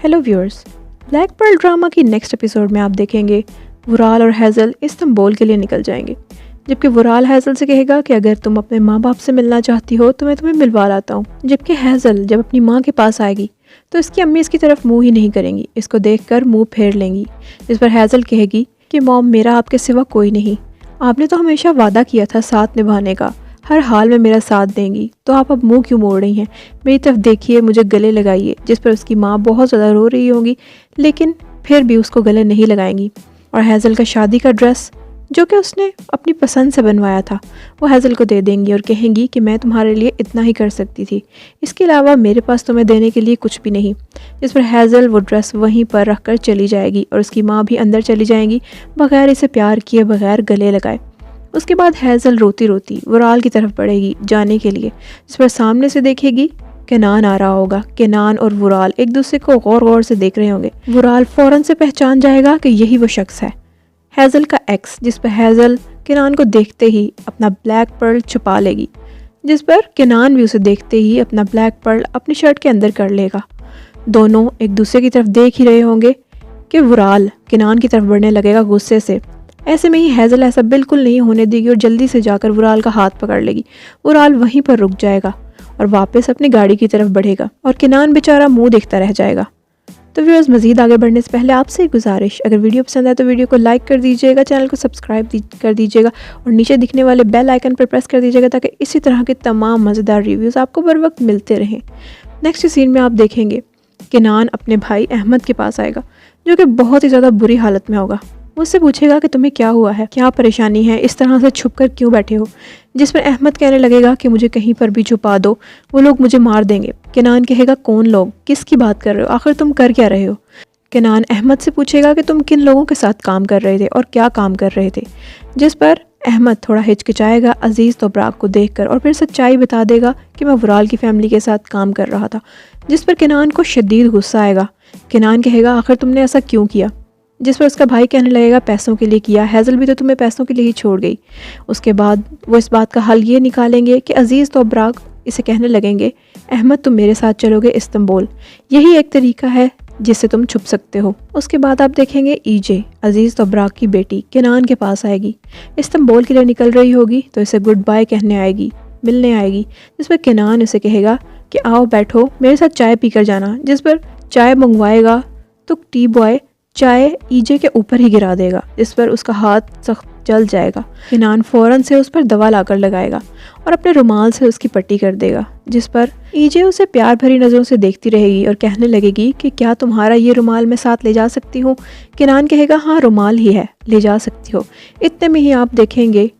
Hello viewers, black pearl drama की next episode में आप देखेंगे वुराल और हैज़ल इस्तांबुल के लिए निकल जाएंगे। जबकि वुराल हैज़ल से कहेगा कि अगर तुम अपने माँ बाप से मिलना चाहती हो तो मैं तुम्हें मिलवा लाता हूँ। जबकि हैज़ल जब अपनी माँ के पास आएगी तो इसकी अम्मी इसकी तरफ मुँह ही नहीं करेंगी, इसको देखकर मुँह फेर लेंगी। जिस पर हैज़ल कहेगी कि मॉम, मेरा आपके सिवा कोई नहीं, आपने तो हमेशा वादा किया था साथ निभाने का, हर हाल में मेरा साथ देंगी, तो आप अब मुंह क्यों मोड़ रही हैं? मेरी तरफ देखिए, मुझे गले लगाइए। जिस पर उसकी माँ बहुत ज़्यादा रो रही होंगी लेकिन फिर भी उसको गले नहीं लगाएंगी। और हैज़ल का शादी का ड्रेस जो कि उसने अपनी पसंद से बनवाया था वो हैज़ल को दे देंगी और कहेंगी कि मैं तुम्हारे लिए इतना ही कर सकती थी, इसके अलावा मेरे पास तुम्हें देने के लिए कुछ भी नहीं। जिस पर हैज़ल वो ड्रेस वहीं पर रख कर चली जाएगी और उसकी माँ भी अंदर चली जाएंगी बग़ैर इसे प्यार किए, बग़ैर गले लगाए। उसके बाद हैज़ल रोती रोती वुराल की तरफ बढ़ेगी जाने के लिए, जिस पर सामने से देखेगी केनान आ रहा होगा। केनान और वुराल एक दूसरे को गौर गौर से देख रहे होंगे। वुराल फ़ौरन से पहचान जाएगा कि यही वो शख्स है, हैज़ल का एक्स। जिस पर हैज़ल केनान को देखते ही अपना ब्लैक पर्ल छुपा लेगी, जिस पर केनान भी उसे देखते ही अपना ब्लैक पर्ल अपनी शर्ट के अंदर कर लेगा। दोनों एक दूसरे की तरफ देख ही रहे होंगे कि वुराल केनान की तरफ बढ़ने लगेगा गुस्से से। ऐसे में ही हैज़ल ऐसा बिल्कुल नहीं होने देगी और जल्दी से जाकर वुराल का हाथ पकड़ लेगी। वुराल वहीं पर रुक जाएगा और वापस अपनी गाड़ी की तरफ बढ़ेगा और केनान बेचारा मुंह देखता रह जाएगा। तो व्यूअर्स, मज़ीद आगे बढ़ने से पहले आपसे एक गुजारिश, अगर वीडियो पसंद आए तो वीडियो को लाइक कर दीजिएगा, चैनल को सब्सक्राइब कर दीजिएगा और नीचे दिखने वाले बेल आइकन पर प्रेस कर दीजिएगा ताकि इसी तरह के तमाम मज़ेदार रिव्यूज़ आपको बर वक्त मिलते रहें। नेक्स्ट सीन में आप देखेंगे केनान अपने भाई अहमद के पास आएगा जो कि बहुत ही ज़्यादा बुरी हालत में होगा। उससे पूछेगा कि तुम्हें क्या हुआ है, क्या परेशानी है, इस तरह से छुप कर क्यों बैठे हो? जिस पर अहमद कहने लगेगा कि मुझे कहीं पर भी छुपा दो, वो लोग मुझे मार देंगे। केनान कहेगा कौन लोग, किसकी बात कर रहे हो, आखिर तुम कर क्या रहे हो? केनान अहमद से पूछेगा कि तुम किन लोगों के साथ काम कर रहे थे और क्या काम कर रहे थे। जिस पर अहमद थोड़ा हिचकिचाएगा अजीज़ तोब्राक को देखकर और फिर सच्चाई बता देगा कि मैं वुराल की फैमिली के साथ काम कर रहा था। जिस पर केनान को शदीद गुस्सा आएगा। केनान कहेगा आखिर तुमने ऐसा क्यों किया? जिस पर उसका भाई कहने लगेगा पैसों के लिए किया, हैज़ल भी तो तुम्हें पैसों के लिए ही छोड़ गई। उसके बाद वो इस बात का हल ये निकालेंगे कि अजीज़ तोब्राक इसे कहने लगेंगे अहमद तुम मेरे साथ चलोगे इस्तांबुल, यही एक तरीका है जिससे तुम छुप सकते हो। उसके बाद आप देखेंगे ईजे अजीज़ तोब्राक की बेटी केनान के पास आएगी, इस्तांबुल के लिए निकल रही होगी तो इसे गुड बाय कहने आएगी, मिलने आएगी। जिस पर केनान उसे कहेगा कि आओ बैठो, मेरे साथ चाय पी कर जाना। जिस पर चाय मंगवाएगा तो टी बॉय चाय ईजे के ऊपर ही गिरा देगा, जिस पर उसका हाथ सख्त जल जाएगा। केनान फ़ौरन से उस पर दवा लाकर लगाएगा और अपने रुमाल से उसकी पट्टी कर देगा। जिस पर ईजे उसे प्यार भरी नज़रों से देखती रहेगी और कहने लगेगी कि क्या तुम्हारा ये रुमाल मैं साथ ले जा सकती हूँ? केनान कहेगा हाँ, रुमाल ही है, ले जा सकती हो। इतने में ही आप देखेंगे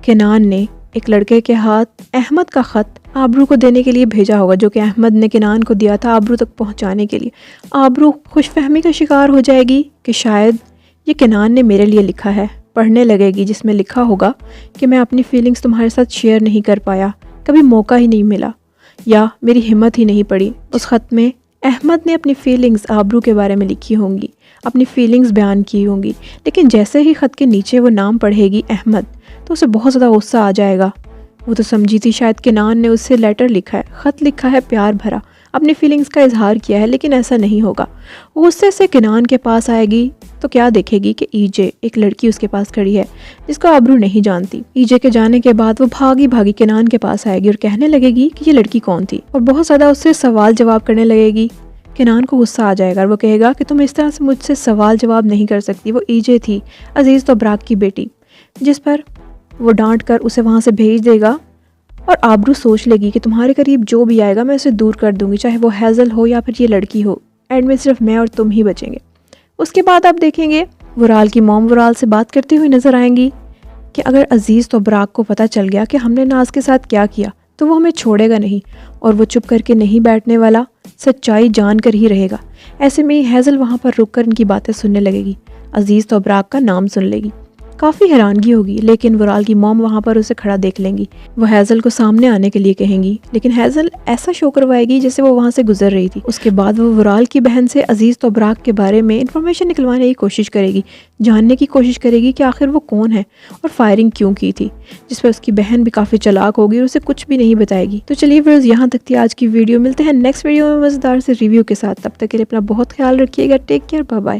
केनान ने एक लड़के के हाथ अहमद का ख़त आबरू को देने के लिए भेजा होगा, जो कि अहमद ने केनान को दिया था आबरू तक पहुंचाने के लिए। आबरू खुशफहमी का शिकार हो जाएगी कि शायद ये केनान ने मेरे लिए लिखा है। पढ़ने लगेगी जिसमें लिखा होगा कि मैं अपनी फीलिंग्स तुम्हारे साथ शेयर नहीं कर पाया, कभी मौका ही नहीं मिला या मेरी हिम्मत ही नहीं पड़ी। उस ख़त में अहमद ने अपनी फीलिंग्स आबरू के बारे में लिखी होंगी, अपनी फीलिंग्स बयान की होंगी, लेकिन जैसे ही ख़त के नीचे वो नाम पढ़ेगी अहमद तो उसे बहुत ज़्यादा गुस्सा आ जाएगा। वो तो समझी थी शायद केनान ने उससे लेटर लिखा है, ख़त लिखा है प्यार भरा, अपनी फीलिंग्स का इजहार किया है, लेकिन ऐसा नहीं होगा। वो गुस्से से केनान के पास आएगी तो क्या देखेगी कि ईजे एक लड़की उसके पास खड़ी है जिसको आबरू नहीं जानती। ईजे के जाने के बाद वो भागी भागी केनान के पास आएगी और कहने लगेगी कि ये लड़की कौन थी और बहुत ज़्यादा उससे सवाल जवाब करने लगेगी। केनान को गुस्सा आ जाएगा और वो कहेगा कि तुम इस तरह से मुझसे सवाल जवाब नहीं कर सकती, वो ईजे थी अजीज़ तोब्राक की बेटी। जिस पर वो डांट कर उसे वहाँ से भेज देगा और आबरू सोच लेगी कि तुम्हारे करीब जो भी आएगा मैं उसे दूर कर दूंगी, चाहे वो हैज़ल हो या फिर ये लड़की हो, एंड में सिर्फ मैं और तुम ही बचेंगे। उसके बाद आप देखेंगे वुराल की मॉम वुराल से बात करती हुई नज़र आएंगी कि अगर अजीज़ तोब्राक को पता चल गया कि हमने नाज के साथ क्या किया तो वो हमें छोड़ेगा नहीं और वो चुप करके नहीं बैठने वाला, सच्चाई जान कर ही रहेगा। ऐसे में ही हैज़ल वहाँ पर रुक कर इनकी बातें सुनने लगेगी, अजीज़ तोब्राक का नाम सुन लेगी। کافی حیرانگی ہوگی، لیکن ورال کی موم وہاں پر اسے کھڑا دیکھ لیں گی۔ وہ ہیزل کو سامنے آنے کے لیے کہیں گی، لیکن ہیزل ایسا شو کروائے گی جیسے وہ وہاں سے گزر رہی تھی۔ اس کے بعد وہ ورال کی بہن سے عزیز توبراک کے بارے میں انفارمیشن نکلوانے کی کوشش کرے گی، جاننے کی کوشش کرے گی کہ آخر وہ کون ہے اور فائرنگ کیوں کی تھی، جس پہ اس کی بہن بھی کافی چلاک ہوگی اور اسے کچھ بھی نہیں بتائے گی۔ تو چلیے ویورز، یہاں تک تھی آج کی ویڈیو۔ ملتے ہیں نیکسٹ ویڈیو میں مزیدار سے ریویو کے ساتھ، تب تک کے لیے اپنا بہت خیال رکھیے گا۔ Take care, bye bye.